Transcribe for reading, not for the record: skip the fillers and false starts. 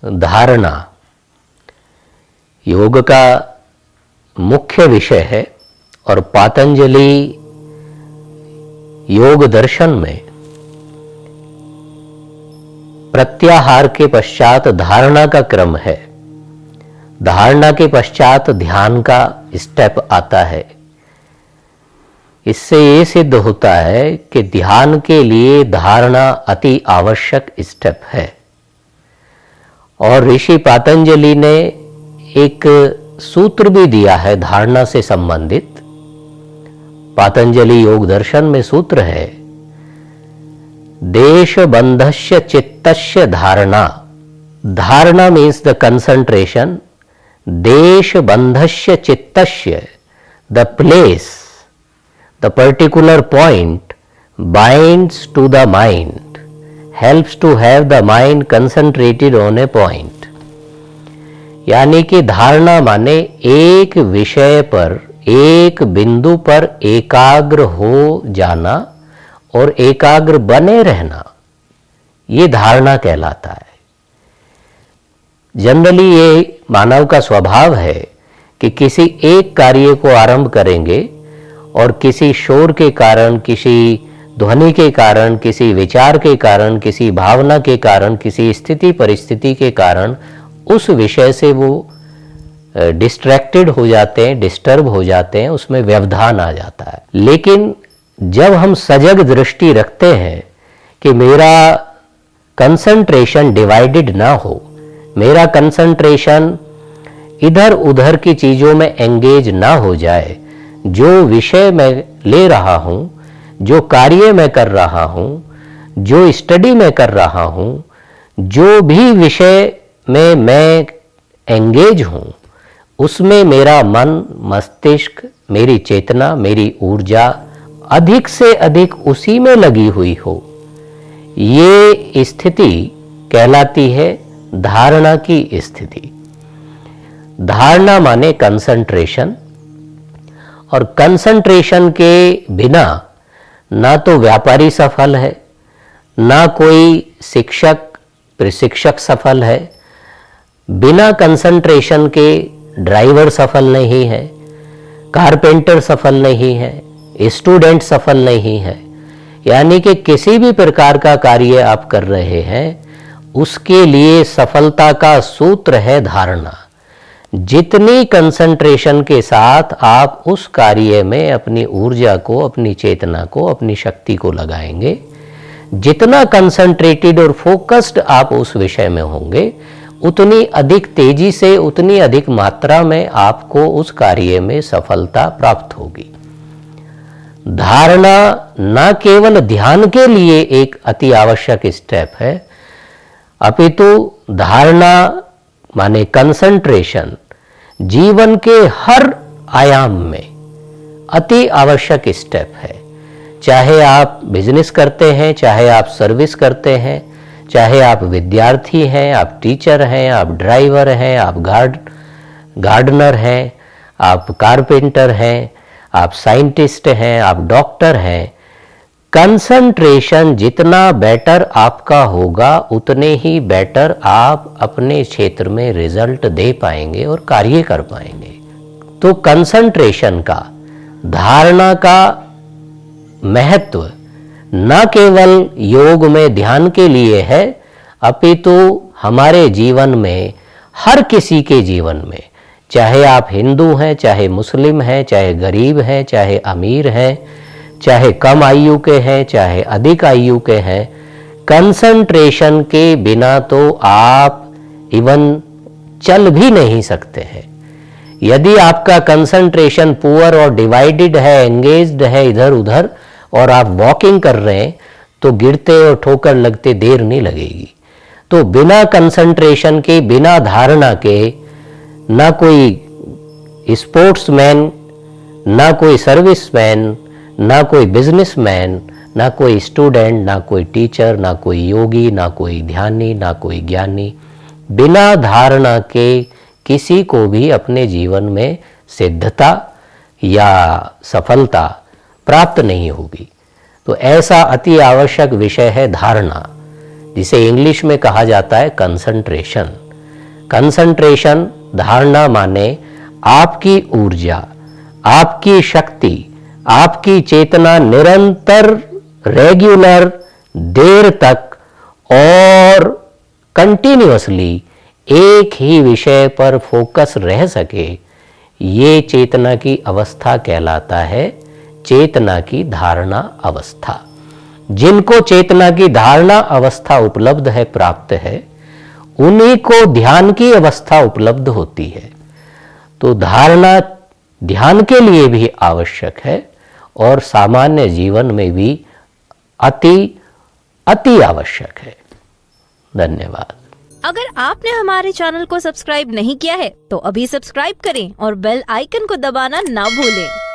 धारणा योग का मुख्य विषय है और पातंजलि योग दर्शन में प्रत्याहार के पश्चात धारणा का क्रम है। धारणा के पश्चात ध्यान का स्टेप आता है। इससे ये सिद्ध होता है कि ध्यान के लिए धारणा अति आवश्यक स्टेप है। और ऋषि पातंजलि ने एक सूत्र भी दिया है धारणा से संबंधित। पातंजलि योग दर्शन में सूत्र है, देश बंधस्य चित्तस्य धारणा। धारणा मीन्स द कंसंट्रेशन, देश बंधस्य चित्तस्य the place, the particular point binds to the mind, helps to have the mind concentrated on a point। यानी कि धारणा माने एक विषय पर, एक बिंदु पर एकाग्र हो जाना और एकाग्र बने रहना, ये धारणा कहलाता है। जनरली ये मानव का स्वभाव है कि किसी एक कार्य को आरंभ करेंगे और किसी शोर के कारण, किसी ध्वनि के कारण, किसी विचार के कारण, किसी भावना के कारण, किसी स्थिति परिस्थिति के कारण उस विषय से वो डिस्ट्रैक्टेड हो जाते हैं, डिस्टर्ब हो जाते हैं, उसमें व्यवधान आ जाता है। लेकिन जब हम सजग दृष्टि रखते हैं कि मेरा कंसंट्रेशन डिवाइडेड ना हो, मेरा कंसंट्रेशन इधर उधर की चीज़ों में एंगेज ना हो जाए, जो विषय मैं ले रहा हूं, जो कार्य मैं कर रहा हूं, जो स्टडी मैं कर रहा हूं, जो भी विषय में मैं एंगेज हूं, उसमें मेरा मन, मस्तिष्क, मेरी चेतना, मेरी ऊर्जा अधिक से अधिक उसी में लगी हुई हो, ये स्थिति कहलाती है धारणा की स्थिति। धारणा माने कंसंट्रेशन, और कंसंट्रेशन के बिना ना तो व्यापारी सफल है, ना कोई शिक्षक प्रशिक्षक सफल है, बिना कंसंट्रेशन के ड्राइवर सफल नहीं है, कारपेंटर सफल नहीं है, स्टूडेंट सफल नहीं है। यानी कि किसी भी प्रकार का कार्य आप कर रहे हैं, उसके लिए सफलता का सूत्र है धारणा। जितनी कंसंट्रेशन के साथ आप उस कार्य में अपनी ऊर्जा को, अपनी चेतना को, अपनी शक्ति को लगाएंगे, जितना कंसंट्रेटेड और फोकस्ड आप उस विषय में होंगे, उतनी अधिक तेजी से, उतनी अधिक मात्रा में आपको उस कार्य में सफलता प्राप्त होगी। धारणा न केवल ध्यान के लिए एक अति आवश्यक स्टेप है, अपितु धारणा माने कंसंट्रेशन जीवन के हर आयाम में अति आवश्यक स्टेप है। चाहे आप बिजनेस करते हैं, चाहे आप सर्विस करते हैं, चाहे आप विद्यार्थी हैं, आप टीचर हैं, आप ड्राइवर हैं, आप गार्डनर हैं, आप कारपेंटर हैं, आप साइंटिस्ट हैं, आप डॉक्टर हैं। कंसंट्रेशन जितना बेटर आपका होगा, उतने ही बेटर आप अपने क्षेत्र में रिजल्ट दे पाएंगे और कार्य कर पाएंगे। तो कंसंट्रेशन का, धारणा का महत्व न केवल योग में ध्यान के लिए है, अपितु हमारे जीवन में, हर किसी के जीवन में, चाहे आप हिंदू हैं, चाहे मुस्लिम हैं, चाहे गरीब हैं, चाहे अमीर हैं, चाहे कम आयु के हैं, चाहे अधिक आयु के हैं, कंसंट्रेशन के बिना तो आप इवन चल भी नहीं सकते हैं। यदि आपका कंसंट्रेशन पुअर और डिवाइडेड है, एंगेज्ड है इधर उधर, और आप वॉकिंग कर रहे हैं, तो गिरते और ठोकर लगते देर नहीं लगेगी। तो बिना कंसंट्रेशन के, बिना धारणा के, ना कोई स्पोर्ट्समैन, ना कोई सर्विसमैन, ना कोई बिजनेसमैन, ना कोई स्टूडेंट, ना कोई टीचर, ना कोई योगी, ना कोई ध्यानी, ना कोई ज्ञानी, बिना धारणा के किसी को भी अपने जीवन में सिद्धता या सफलता प्राप्त नहीं होगी। तो ऐसा अति आवश्यक विषय है धारणा, जिसे इंग्लिश में कहा जाता है कंसंट्रेशन। कंसंट्रेशन, धारणा माने आपकी ऊर्जा, आपकी शक्ति, आपकी चेतना निरंतर, रेगुलर, देर तक और कंटिन्यूअसली एक ही विषय पर फोकस रह सके, ये चेतना की अवस्था कहलाता है, चेतना की धारणा अवस्था। जिनको चेतना की धारणा अवस्था उपलब्ध है, प्राप्त है, उन्हीं को ध्यान की अवस्था उपलब्ध होती है। तो धारणा ध्यान के लिए भी आवश्यक है और सामान्य जीवन में भी अति आवश्यक है। धन्यवाद। अगर आपने हमारे चैनल को सब्सक्राइब नहीं किया है तो अभी सब्सक्राइब करें और बेल आइकन को दबाना ना भूलें।